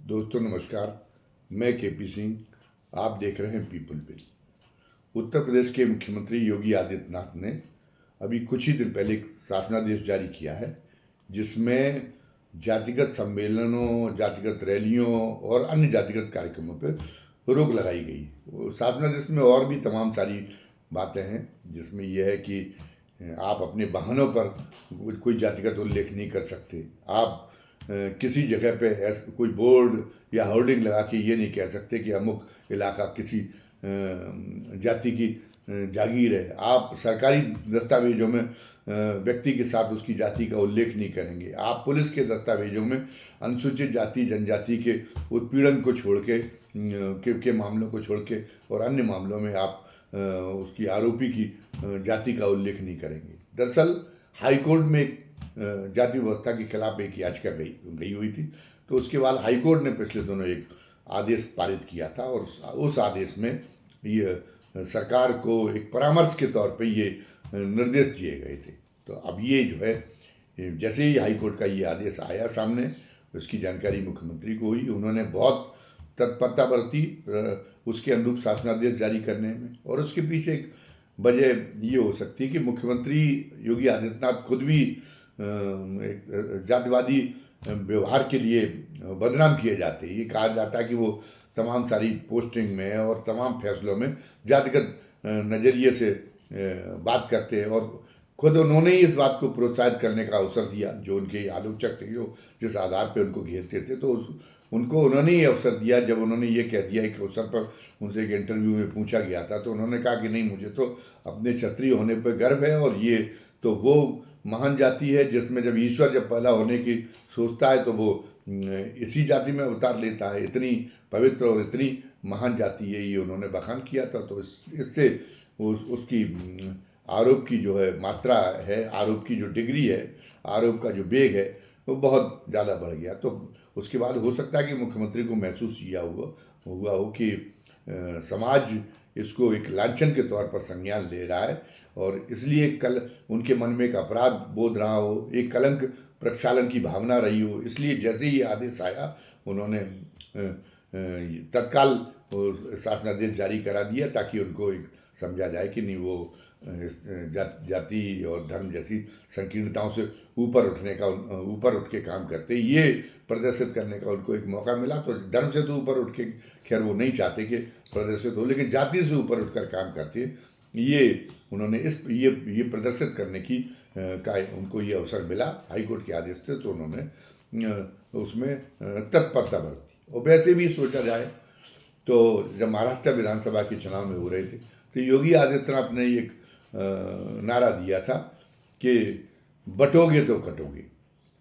दोस्तों नमस्कार। मैं केपी सिंह। आप देख रहे हैं पीपल बिल। उत्तर प्रदेश के मुख्यमंत्री योगी आदित्यनाथ ने अभी कुछ ही दिन पहले एक शासनादेश जारी किया है, जिसमें जातिगत सम्मेलनों, जातिगत रैलियों और अन्य जातिगत कार्यक्रमों पर रोक लगाई गई। वो शासनादेश में और भी तमाम सारी बातें हैं, जिसमें यह है कि आप अपने वाहनों पर कोई जातिगत उल्लेख नहीं कर सकते। आप किसी जगह पे ऐसा कोई बोर्ड या होर्डिंग लगा के ये नहीं कह सकते कि अमुक इलाका किसी जाति की जागीर है। आप सरकारी दस्तावेजों में व्यक्ति के साथ उसकी जाति का उल्लेख नहीं करेंगे। आप पुलिस के दस्तावेजों में अनुसूचित जाति जनजाति के उत्पीड़न को छोड़ के मामलों को छोड़ के और अन्य मामलों में आप उसकी आरोपी की जाति का उल्लेख नहीं करेंगे। दरअसल हाईकोर्ट में एक जाति व्यवस्था के खिलाफ एक याचिका गई हुई थी, तो उसके बाद हाईकोर्ट ने पिछले दिनों एक आदेश पारित किया था और उस आदेश में ये सरकार को एक परामर्श के तौर पे ये निर्देश दिए गए थे। तो अब ये जो है, जैसे ही हाईकोर्ट का ये आदेश आया सामने, उसकी जानकारी मुख्यमंत्री को हुई। उन्होंने बहुत तत्परता बरती उसके अनुरूप शासनादेश जारी करने में, और उसके पीछे एक वजह ये हो सकती है कि मुख्यमंत्री योगी आदित्यनाथ खुद भी एक जातिवादी व्यवहार के लिए बदनाम किए जाते हैं। ये कहा जाता है कि वो तमाम सारी पोस्टिंग में और तमाम फैसलों में जातिगत नज़रिए से बात करते हैं, और खुद उन्होंने ही इस बात को प्रोत्साहित करने का अवसर दिया। जो उनके आलोचक थे, जो जिस आधार पे उनको घेरते थे, तो उनको उन्होंने ही अवसर दिया। जब उन्होंने ये कह दिया, एक अवसर पर उनसे एक इंटरव्यू में पूछा गया था, तो उन्होंने कहा कि नहीं, मुझे तो अपने क्षत्रिय होने पर गर्व है, और ये तो वो महान जाति है जिसमें जब ईश्वर जब पैदा होने की सोचता है तो वो इसी जाति में अवतार लेता है। इतनी पवित्र और इतनी महान जाति है, ये उन्होंने बखान किया था। तो इससे उसकी आरोप की जो है मात्रा है, आरोप की जो डिग्री है, आरोप का जो वेग है, वो बहुत ज़्यादा बढ़ गया। तो उसके बाद हो सकता है कि मुख्यमंत्री को महसूस किया हुआ हो कि समाज इसको एक लांछन के तौर पर संज्ञान ले रहा है, और इसलिए कल उनके मन में एक अपराध बोध रहा हो, एक कलंक प्रक्षालन की भावना रही हो। इसलिए जैसे ही आदेश आया, उन्होंने तत्काल शासनादेश जारी करा दिया, ताकि उनको एक समझा जाए कि नहीं, वो जाति और धर्म जैसी संकीर्णताओं से ऊपर उठ के काम करते, ये प्रदर्शित करने का उनको एक मौका मिला। तो धर्म से तो ऊपर उठ के खैर वो नहीं चाहते कि प्रदर्शित हो, लेकिन जाति से ऊपर उठकर काम करते हैं। ये उन्होंने ये प्रदर्शित करने की का उनको ये अवसर मिला हाईकोर्ट के आदेश से, तो उन्होंने उसमें तत्परता बरती। और वैसे भी सोचा जाए तो जब महाराष्ट्र विधानसभा के चुनाव में हो रहे थे, तो योगी आदित्यनाथ ने एक नारा दिया था कि बटोगे तो कटोगे।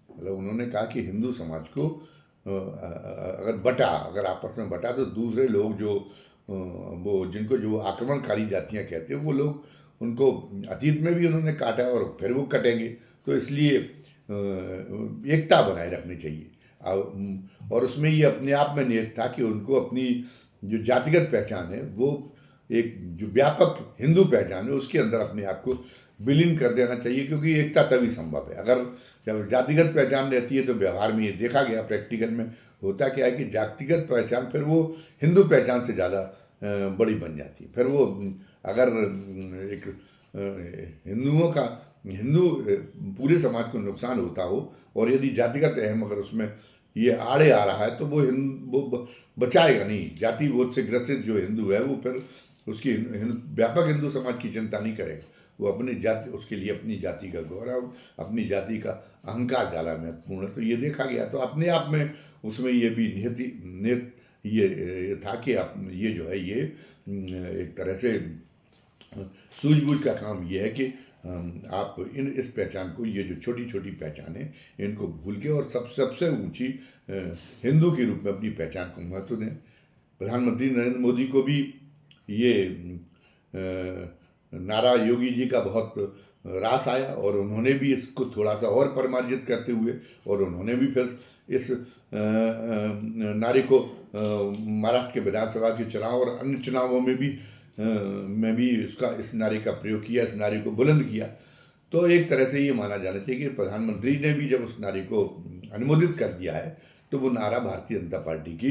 मतलब उन्होंने कहा कि हिंदू समाज को अगर आपस में बटा, तो दूसरे लोग जो जिनको जो आक्रमणकारी जातियां कहते हैं, वो लोग उनको अतीत में भी उन्होंने काटा और फिर वो कटेंगे। तो इसलिए एकता बनाए रखनी चाहिए। और उसमें ये अपने आप में निहित था कि उनको अपनी जो जातिगत पहचान है, वो एक जो व्यापक हिंदू पहचान है, उसके अंदर अपने आप को विलीन कर देना चाहिए, क्योंकि एकता तभी संभव है। अगर जब जातिगत पहचान रहती है, तो व्यवहार में ये देखा गया, प्रैक्टिकल में होता क्या है कि जातिगत पहचान फिर वो हिंदू पहचान से ज़्यादा बड़ी बन जाती है। फिर वो अगर एक हिंदू पूरे समाज को नुकसान होता हो, और यदि जातिगत अहम अगर उसमें ये आड़े आ रहा है, तो वो बचाएगा नहीं। जाति बोध से ग्रसित जो हिंदू है, वो फिर उसकी व्यापक हिंदू समाज की चिंता नहीं करेगा। वो अपनी जाति, उसके लिए अपनी जाति का गौरव, अपनी जाति का अहंकार ज़्यादा महत्वपूर्ण है। तो ये देखा गया। तो अपने आप में उसमें ये भी निहित ये था कि ये जो है, ये एक तरह से सूझबूझ का काम ये है कि आप इस पहचान को, ये जो छोटी छोटी पहचान है, इनको भूल के और सबसे ऊंची हिंदू के रूप में अपनी पहचान को महत्व दें। प्रधानमंत्री नरेंद्र मोदी को भी ये नारा योगी जी का बहुत रास आया, और उन्होंने भी इसको थोड़ा सा और परिमार्जित करते हुए, और उन्होंने भी फिर इस नारे को महाराष्ट्र के विधानसभा के चुनाव और अन्य चुनावों में भी इस नारे का प्रयोग किया, इस नारे को बुलंद किया। तो एक तरह से ये माना जाना चाहिए कि प्रधानमंत्री ने भी जब उस नारे को अनुमोदित कर दिया है, तो वो नारा भारतीय जनता पार्टी की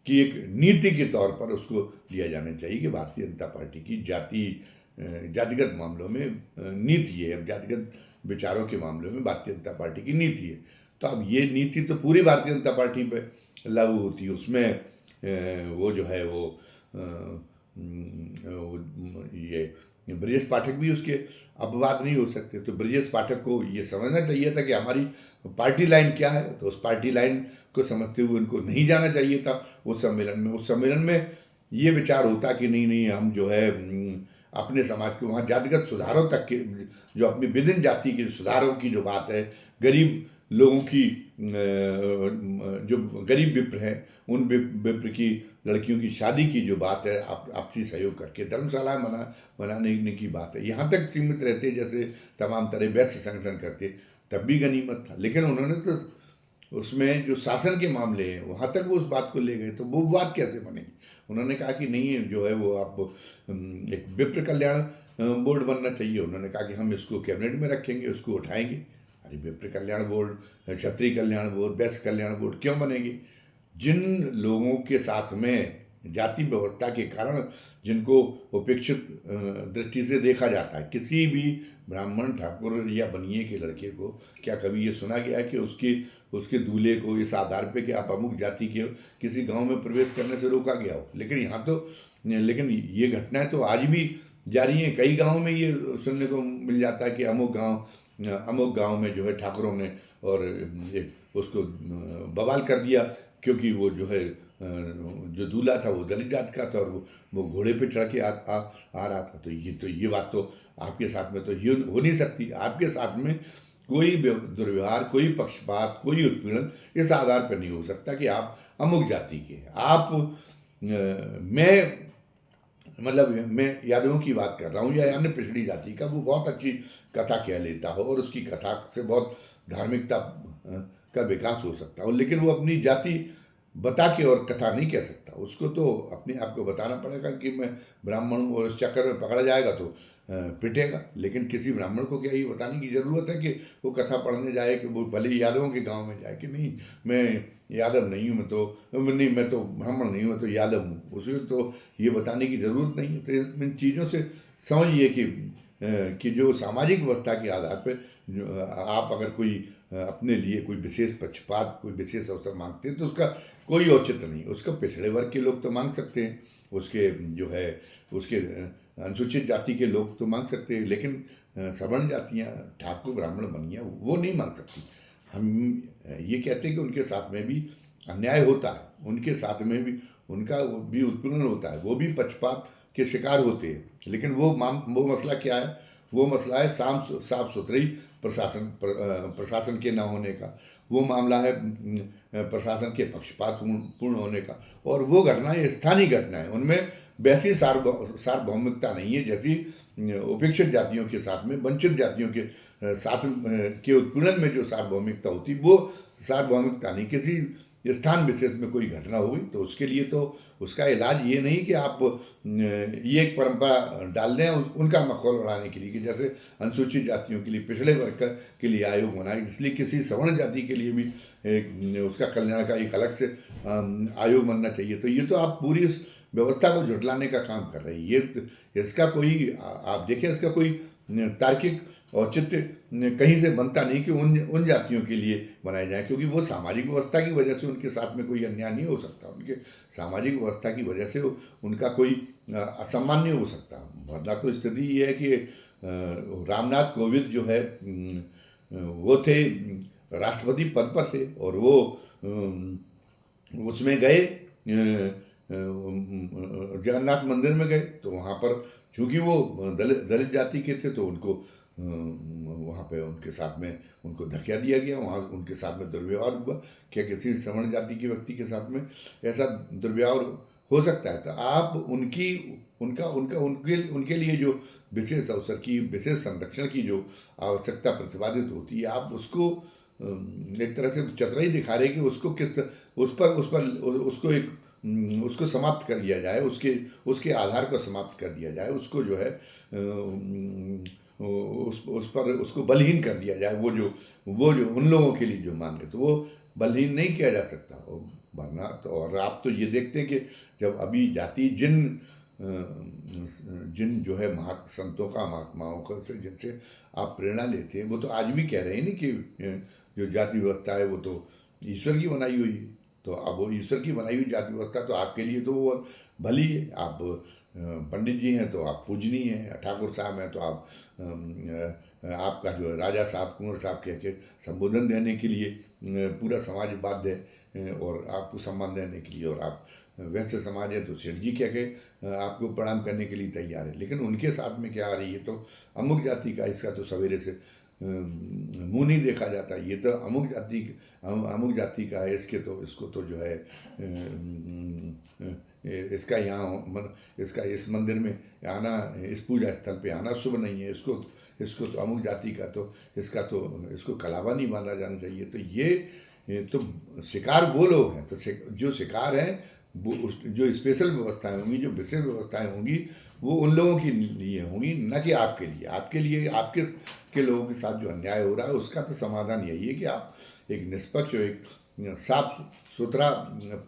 एक नीति के तौर पर उसको लिया जाना चाहिए कि भारतीय जनता पार्टी की जातिगत मामलों में नीति है, अब जातिगत विचारों के मामलों में भारतीय जनता पार्टी की नीति है। तो अब ये नीति तो पूरी भारतीय जनता पार्टी पे लागू होती है, उसमें वो जो है वो ये ब्रजेश पाठक भी उसके अपवाद नहीं हो सकते। तो ब्रजेश पाठक को ये समझना चाहिए था कि हमारी पार्टी लाइन क्या है, तो उस पार्टी लाइन को समझते हुए उनको नहीं जाना चाहिए था उस सम्मेलन में। उस सम्मेलन में ये विचार होता कि नहीं हम जो है अपने समाज के वहाँ जातिगत सुधारों तक के, जो अपनी विभिन्न जाति के सुधारों की जो बात है, गरीब लोगों की जो गरीब विप्र हैं उन विप्र की लड़कियों की शादी की जो बात है, आपसी सहयोग करके धर्मशाला बनाने की बात है, यहाँ तक सीमित रहते जैसे तमाम तरह वैश्य संगठन करते तब भी गनीमत था। लेकिन उन्होंने तो उसमें जो शासन के मामले हैं वहाँ तक वो उस बात को ले गए, तो वो बात कैसे बनेगी। उन्होंने कहा कि नहीं जो है वो आप एक विप्र कल्याण बोर्ड बनना चाहिए। उन्होंने कहा कि हम इसको कैबिनेट में रखेंगे, उसको उठाएंगे। अरे विप्र कल्याण बोर्ड, क्षत्रिय कल्याण बोर्ड, वैश्य कल्याण बोर्ड क्यों बनेगी? जिन लोगों के साथ में जाति व्यवस्था के कारण जिनको उपेक्षित दृष्टि से देखा जाता है, किसी भी ब्राह्मण ठाकुर या बनिए के लड़के को क्या कभी ये सुना गया कि उसके दूल्हे को इस आधार पे कि आप अमुक जाति के किसी गांव में प्रवेश करने से रोका गया हो? लेकिन ये घटनाएं तो आज भी जारी हैं। कई गाँव में ये सुनने को मिल जाता है कि अमुक गांव में जो है ठाकुरों ने और उसको बवाल कर दिया क्योंकि वो जो है जो दूल्हा था वो दलित जात का था और वो घोड़े पे चढ़ के आ रहा था। तो ये बात तो आपके साथ में तो हो नहीं सकती। आपके साथ में कोई दुर्व्यवहार, कोई पक्षपात, कोई उत्पीड़न इस आधार पर नहीं हो सकता कि आप अमुक जाति के मैं यादवों की बात कर रहा हूँ या अन्य पिछड़ी जाति का वो बहुत अच्छी कथा कह लेता हो और उसकी कथा से बहुत धार्मिकता का विकास हो सकता हो, लेकिन वो अपनी जाति बता के और कथा नहीं कह सकता। उसको तो अपने आप को बताना पड़ेगा कि मैं ब्राह्मण हूँ और इस चक्कर में पकड़ा जाएगा तो पिटेगा। लेकिन किसी ब्राह्मण को क्या ये बताने की ज़रूरत है कि वो कथा पढ़ने जाए कि वो भले यादवों के गांव में जाए कि नहीं मैं यादव नहीं हूँ, मैं तो ब्राह्मण नहीं हूँ, मैं तो यादव हूँ। उसे तो ये बताने की ज़रूरत नहीं है। तो इन चीज़ों से समझिए कि जो सामाजिक व्यवस्था के आधार पर आप अगर कोई अपने लिए कोई विशेष पक्षपात, कोई विशेष अवसर मांगते हैं तो उसका कोई औचित्य नहीं। उसका पिछड़े वर्ग के लोग तो मांग सकते हैं, उसके अनुसूचित जाति के लोग तो मांग सकते हैं, लेकिन सवर्ण जातियाँ ठाकुर ब्राह्मण बनिया वो नहीं मांग सकती। हम ये कहते हैं कि उनके साथ में भी अन्याय होता है, उनके साथ में भी उनका भी उत्पीड़न होता है, वो भी पक्षपात के शिकार होते हैं। लेकिन वो मसला क्या है? वो मसला है साफ सुथरी प्रशासन के न होने का। वो मामला है प्रशासन के पक्षपात पूर्ण होने का। और वो घटनाएं स्थानीय घटनाएं, उनमें वैसी सार्वभौमिकता नहीं है जैसी उपेक्षित जातियों के साथ में, वंचित जातियों के साथ के उत्पीड़न में जो सार्वभौमिकता होती, वो सार्वभौमिकता नहीं। किसी स्थान विशेष में कोई घटना हुई तो उसके लिए तो उसका इलाज ये नहीं कि आप ये एक परंपरा डाल दें उनका मखौल उड़ाने के लिए कि जैसे अनुसूचित जातियों के लिए, पिछड़े वर्ग के लिए आयोग बनाए, इसलिए किसी सवर्ण जाति के लिए भी उसका कल्याण का एक अलग से आयोग बनना चाहिए। तो ये तो आप पूरी इस व्यवस्था को झुठलाने का काम कर रहे हैं। ये इसका कोई आप देखें, इसका कोई तार्किक औचित्य कहीं से बनता नहीं कि उन जातियों के लिए बनाए जाए, क्योंकि वो सामाजिक व्यवस्था की वजह से उनके साथ में कोई अन्याय नहीं हो सकता। उनके सामाजिक व्यवस्था की वजह से उनका कोई असम्मान नहीं हो सकता। वरना तो स्थिति ये है कि रामनाथ कोविंद जो है वो थे राष्ट्रपति पद पर थे और वो उसमें गए, जगन्नाथ मंदिर में गए तो वहाँ पर चूँकि वो दलित जाति के थे तो उनको वहाँ पे उनके साथ में उनको धकिया दिया गया। वहाँ उनके साथ में दुर्व्यवहार हुआ। क्या किसी सवर्ण जाति के व्यक्ति के साथ में ऐसा दुर्व्यवहार हो सकता है? तो आप उनके लिए जो विशेष अवसर की, विशेष संरक्षण की जो आवश्यकता प्रतिपादित होती है, आप उसको एक तरह से चतुराई दिखा रहे कि उसको समाप्त कर दिया जाए, उसके आधार को समाप्त कर दिया जाए, उसको जो है उसको बलहीन कर दिया जाए। वो जो उन लोगों के लिए जो मांग रहे, तो वो बलहीन नहीं किया जा सकता। और वरना तो, और आप तो ये देखते हैं कि जब अभी जाति जिन जिन जो है संतों का, महात्माओं का से जिनसे आप प्रेरणा लेते हैं, वो तो आज भी कह रहे हैं नहीं कि जो जाति व्यवस्था है वो तो ईश्वर की बनाई हुई है। तो अब वो ईश्वर की बनाई हुई जाति व्यवस्था तो आपके लिए तो वो भली है। आप पंडित जी हैं तो आप पूजनीय हैं, ठाकुर साहब हैं तो आप आपका जो है राजा साहब, कुंवर साहब कह के संबोधन देने के लिए पूरा समाज बाध्य है और आपको सम्मान देने के लिए, और आप वैसे समाज है तो सेठ जी कह के आपको प्रणाम करने के लिए तैयार है। लेकिन उनके साथ में क्या आ रही है, तो अमुक जाति का, इसका तो सवेरे से मुंह नहीं देखा जाता, ये तो अमुक जाति का है, इसको तो जो है इसका इसका इस मंदिर में आना, इस पूजा स्थल पे आना शुभ नहीं है, इसको तो अमुक जाति का तो इसको कलावा नहीं माना जाना चाहिए। तो ये तो शिकार वो लोग हैं, तो जो शिकार हैं वो जो स्पेशल व्यवस्थाएं होंगी, जो विशेष व्यवस्थाएं होंगी, वो उन लोगों के लिए होंगी, न कि आपके लिए। आपके के लोगों के साथ जो अन्याय हो रहा है उसका तो समाधान यही है कि आप एक निष्पक्ष, एक साफ सुथरा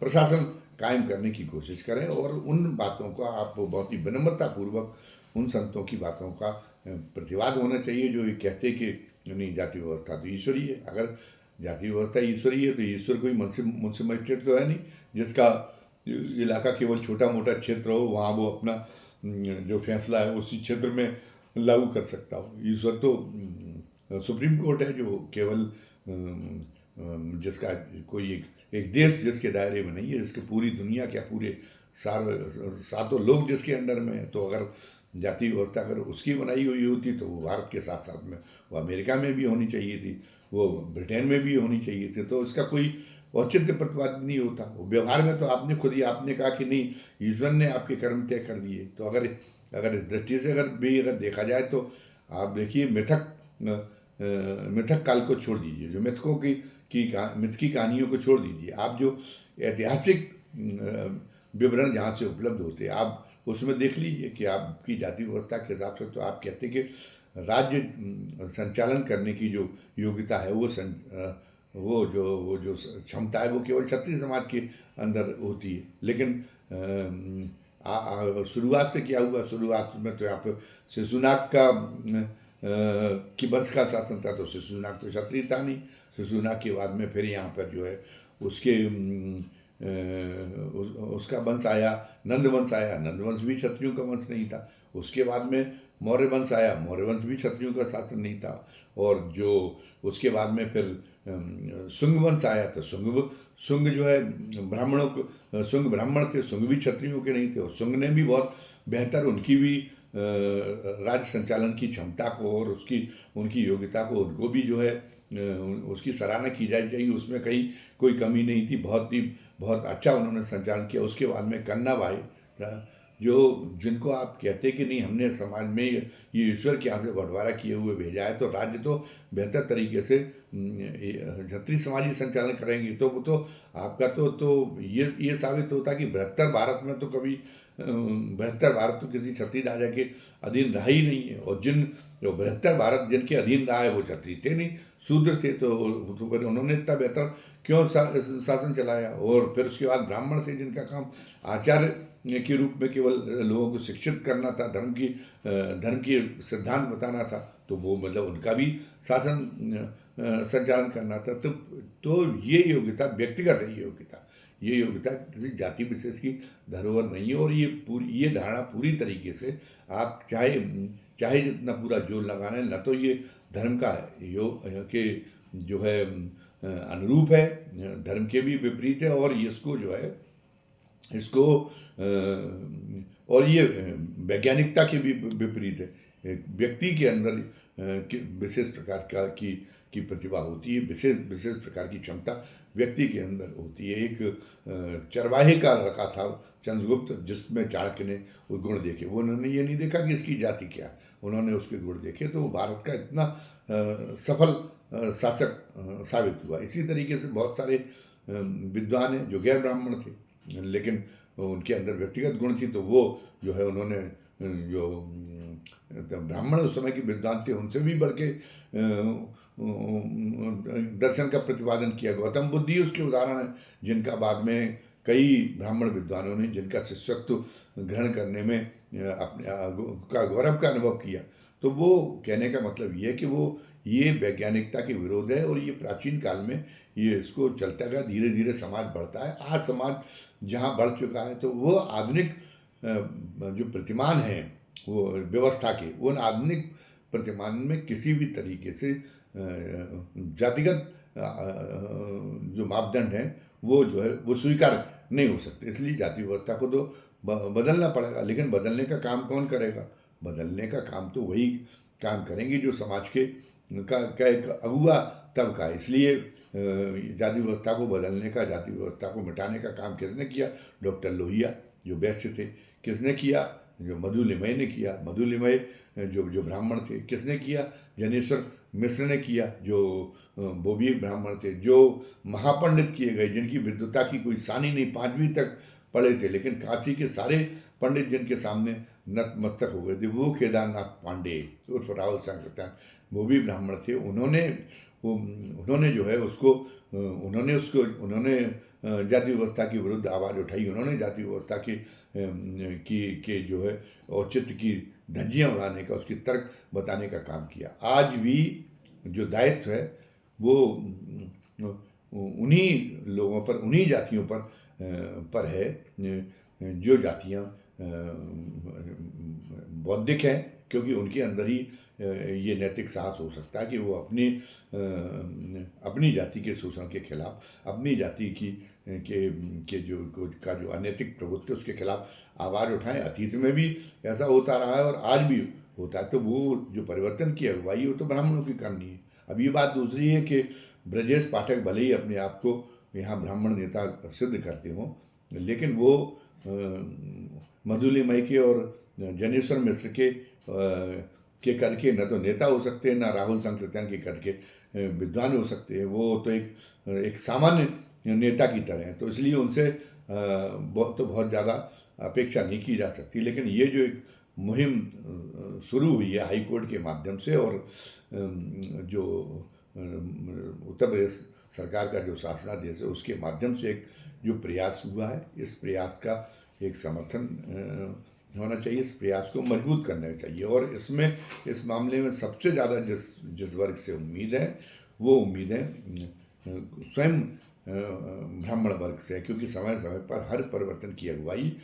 प्रशासन कायम करने की कोशिश करें, और उन बातों का आप बहुत ही विनम्रतापूर्वक उन संतों की बातों का प्रतिवाद होना चाहिए जो ये कहते कि नहीं, जाति व्यवस्था तो ईश्वरीय है। अगर जाति व्यवस्था ईश्वरीय है तो ईश्वर कोई मुंशी मजिस्ट्रेट तो है नहीं जिसका इलाका केवल छोटा मोटा क्षेत्र हो, वहाँ वो अपना जो फैसला है उसी क्षेत्र में लागू कर सकता हो। ईश्वर तो सुप्रीम कोर्ट है जो केवल जिसका कोई एक देश जिसके दायरे में नहीं है, जिसके पूरी दुनिया क्या पूरे सातों लोग जिसके अंडर में है। तो अगर जाति व्यवस्था अगर उसकी बनाई हुई होती तो वो भारत के साथ साथ में वो अमेरिका में भी होनी चाहिए थी, वो ब्रिटेन में भी होनी चाहिए थी, तो इसका कोई औचित्य प्रतिपादित नहीं होता। वो व्यवहार में तो आपने कहा कि नहीं, ईश्वर ने आपके कर्म तय कर दिए। तो अगर इस दृष्टि से अगर देखा जाए तो आप देखिए, मिथक काल को छोड़ दीजिए, जो मिथ की कहानियों को छोड़ दीजिए, आप जो ऐतिहासिक विवरण जहाँ से उपलब्ध होते हैं आप उसमें देख लीजिए कि आपकी जाति व्यवस्था के हिसाब से तो आप कहते कि राज्य संचालन करने की जो योग्यता है वो जो क्षमता है वो केवल क्षत्रिय समाज के अंदर होती है। लेकिन शुरुआत से क्या हुआ, शुरुआत में तो यहाँ पर शिशुनाग की वंश का शासन था, तो शिशुनाग तो क्षत्रिय था नहीं। शिशुनाग के बाद में फिर यहाँ पर जो है उसका वंश आया, नंद वंश आया। नंद वंश भी क्षत्रियों का वंश नहीं था। उसके बाद में मौर्य वंश आया, मौर्य वंश भी क्षत्रियों का शासन नहीं था। और जो उसके बाद में फिर शुंग वंश आया, तो शुंग जो है शुंग ब्राह्मण थे, शुंग भी क्षत्रियों के नहीं थे। और शुंग ने भी बहुत बेहतर, उनकी भी राज्य संचालन की क्षमता को और उनकी योग्यता को, उनको भी जो है उसकी सराहना की जानी चाहिए। उसमें कहीं कोई कमी नहीं थी, बहुत अच्छा उन्होंने संचालन किया। उसके बाद में कन्ना भाई, जिनको आप कहते कि नहीं, हमने समाज में ये ईश्वर के यहाँ से बंटवारा किए हुए भेजा है, तो राज्य तो बेहतर तरीके से क्षत्रिय समाज ही संचालन करेंगे। तो वो तो आपका तो ये साबित होता कि बृहत्तर भारत में तो कभी बृहत्तर भारत तो किसी क्षत्रिय राजा के अधीन रहा ही नहीं है। और जो बृहत्तर भारत जिनके अधीन रहा है वो क्षत्रिय थे नहीं, शूद्र थे। तो उन्होंने इतना बेहतर क्यों शासन चलाया। और फिर उसके बाद ब्राह्मण थे जिनका काम आचार्य के रूप में केवल लोगों को शिक्षित करना था, धर्म की सिद्धांत बताना था। तो वो मतलब उनका भी शासन संचालन करना था। तो ये योग्यता व्यक्तिगत है, ये योग्यता किसी जाति विशेष की धरोहर नहीं है। और ये धारणा पूरी तरीके से आप चाहे जितना पूरा जोर लगाना है, न तो ये धर्म का के जो है अनुरूप है, धर्म के भी विपरीत है। और इसको जो है और ये वैज्ञानिकता के भी विपरीत है। व्यक्ति के अंदर विशेष प्रकार की प्रतिभा होती है, विशेष प्रकार की क्षमता व्यक्ति के अंदर होती है। एक चरवाहे का लड़का था चंद्रगुप्त, जिसमें चाणक्य ने वो गुण देखे। वो उन्होंने ये नहीं देखा कि इसकी जाति क्या, उन्होंने उसके गुण देखे, तो वो भारत का इतना सफल शासक साबित हुआ। इसी तरीके से बहुत सारे विद्वान हैं जो गैर ब्राह्मण थे, लेकिन उनके अंदर व्यक्तिगत गुण थी, तो वो जो है उन्होंने जो तो ब्राह्मण उस समय के विद्वान थे, उनसे भी बढ़ के दर्शन का प्रतिपादन किया। गौतम बुद्ध ही उसके उदाहरण हैं, जिनका बाद में कई ब्राह्मण विद्वानों ने, जिनका शिष्यत्व ग्रहण करने में अपने का गौरव का अनुभव किया। तो वो कहने का मतलब ये है कि वो ये वैज्ञानिकता के विरोध है, और ये प्राचीन काल में ये इसको चलता गया, धीरे धीरे समाज बढ़ता है। आज समाज जहाँ बढ़ चुका है, तो वो आधुनिक जो प्रतिमान हैं वो व्यवस्था के, वो आधुनिक प्रतिमान में किसी भी तरीके से जातिगत जो मापदंड हैं वो जो है वो स्वीकार नहीं हो सकते। इसलिए जाति व्यवस्था को तो बदलना पड़ेगा, लेकिन बदलने का काम कौन करेगा? बदलने का काम तो वही काम करेंगे जो समाज के का एक अगुआ तबका है। इसलिए जाति व्यवस्था को बदलने का, जाति व्यवस्था को मिटाने का काम किसने किया? डॉक्टर लोहिया जो वैश्य थे। किसने किया? जो मधुलिमय ने किया। मधुलिमय जो ब्राह्मण थे। किसने किया? जनेश्वर मिश्र ने किया, जो वो भी एक ब्राह्मण थे, जो महापंडित किए गए, जिनकी विद्वता की कोई सानी नहीं, 5वीं तक पढ़े थे, लेकिन काशी के सारे पंडित जिनके सामने नतमस्तक हो गए थे, वो केदारनाथ पांडे उर्फ राहुल संकीर्तन, वो भी ब्राह्मण थे। उन्होंने जो है उसको उन्होंने जाति व्यवस्था के विरुद्ध आवाज़ उठाई। उन्होंने जाति व्यवस्था के जो है औचित्य की धज्जियाँ उड़ाने का, उसकी तर्क बताने का काम किया। आज भी जो दायित्व है वो उन्हीं लोगों पर, उन्हीं जातियों पर है, जो जातियाँ बौद्धिक हैं, क्योंकि उनके अंदर ही ये नैतिक साहस हो सकता है कि वो अपनी जाति के शोषण के खिलाफ, अपनी जाति के जो अनैतिक प्रवृत्ति उसके खिलाफ आवाज़ उठाएं। अतीत में भी ऐसा होता रहा है और आज भी होता है। तो वो जो परिवर्तन की अगुवाई वो तो ब्राह्मणों की करनी है। अब ये बात दूसरी है कि ब्रजेश पाठक भले ही अपने आप को यहाँ ब्राह्मण नेता सिद्ध करते हों, लेकिन वो मधुलिमय के और जनेश्वर मिश्र के करके न तो नेता हो सकते हैं, न राहुल संकीर्तन के करके विद्वान हो सकते हैं। वो तो एक सामान्य नेता की तरह हैं। तो इसलिए उनसे बहुत ज़्यादा अपेक्षा नहीं की जा सकती। लेकिन ये जो एक मुहिम शुरू हुई है हाई कोर्ट के माध्यम से, और जो उत्तर प्रदेश सरकार का जो शासनादेश है उसके माध्यम से एक जो प्रयास हुआ है, इस प्रयास का एक समर्थन होना चाहिए। इस प्रयास को मजबूत करना चाहिए। और इस मामले में सबसे ज़्यादा जिस वर्ग से उम्मीद है, वो उम्मीद है स्वयं ब्राह्मण वर्ग से, क्योंकि समय समय पर हर परिवर्तन की अगुवाई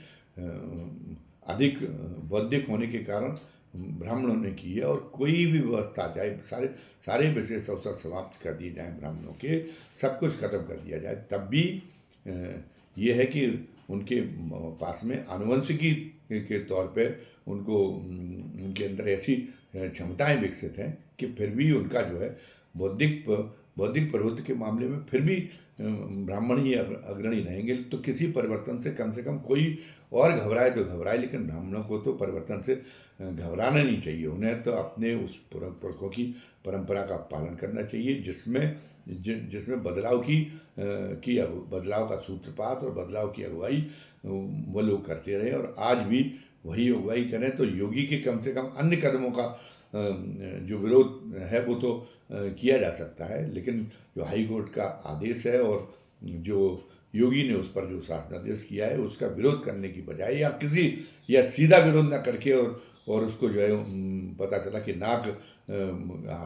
अधिक बौद्धिक होने के कारण ब्राह्मणों ने की है। और कोई भी व्यवस्था चाहे सारे विशेष अवसर समाप्त कर दिए जाएं ब्राह्मणों के, सब कुछ खत्म कर दिया जाए, तब भी ये है कि उनके पास में आनुवंशिकी के तौर पे उनके अंदर ऐसी क्षमताएं विकसित हैं कि फिर भी उनका जो है बौद्धिक प्रवृत्ति के मामले में फिर भी ब्राह्मण ही अग्रणी रहेंगे। तो किसी परिवर्तन से कम कोई और घबराए तो घबराए, लेकिन ब्राह्मणों को तो परिवर्तन से घबराना नहीं चाहिए। उन्हें तो अपने उस पुरखों की परंपरा का पालन करना चाहिए, जिसमें बदलाव का सूत्रपात और बदलाव की अगुवाई वो लोग करते रहे, और आज भी वही अगुवाई करें। तो योगी के कम से कम अन्य कदमों का जो विरोध है वो तो किया जा सकता है, लेकिन जो हाई कोर्ट का आदेश है और जो योगी ने उस पर जो शासनादेश किया है उसका विरोध करने की बजाय, या सीधा विरोध ना करके और उसको जो है पता चला कि नाक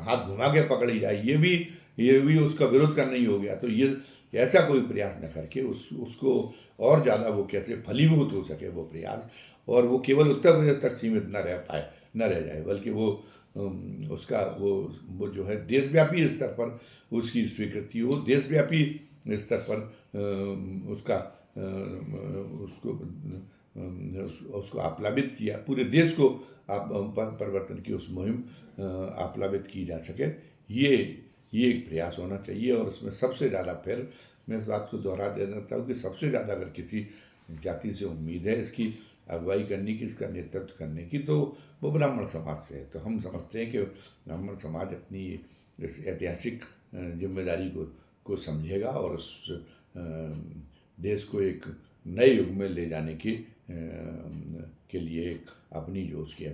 हाथ घुमा के पकड़ी जाए, ये भी उसका विरोध करना ही हो गया। तो ये ऐसा कोई प्रयास न करके उसको और ज़्यादा वो कैसे फलीभूत हो सके वो प्रयास, और वो केवल उत्तर प्रदेश तक सीमित न रह जाए, बल्कि वो जो है देशव्यापी स्तर पर उसकी स्वीकृति हो, देशव्यापी स्तर पर उसको आप्लावित किया, पूरे देश को परिवर्तन की उस मुहिम आप्लावित की जा सके। ये एक प्रयास होना चाहिए। और उसमें सबसे ज़्यादा, फिर मैं इस बात को दोहरा देना चाहता हूँ कि सबसे ज़्यादा अगर किसी जाति से उम्मीद है इसकी अगुवाई करने की, इसका नेतृत्व करने की, तो वो ब्राह्मण समाज से है। तो हम समझते हैं कि ब्राह्मण समाज अपनी इस ऐतिहासिक जिम्मेदारी को समझेगा और उस देश को एक नए युग में ले जाने की के लिए अपनी जो उसकी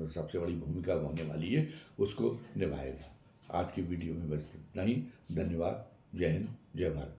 सबसे बड़ी भूमिका होने वाली है उसको निभाएगा। आज की वीडियो में बस इतना ही। धन्यवाद। जय हिंद, जय भारत।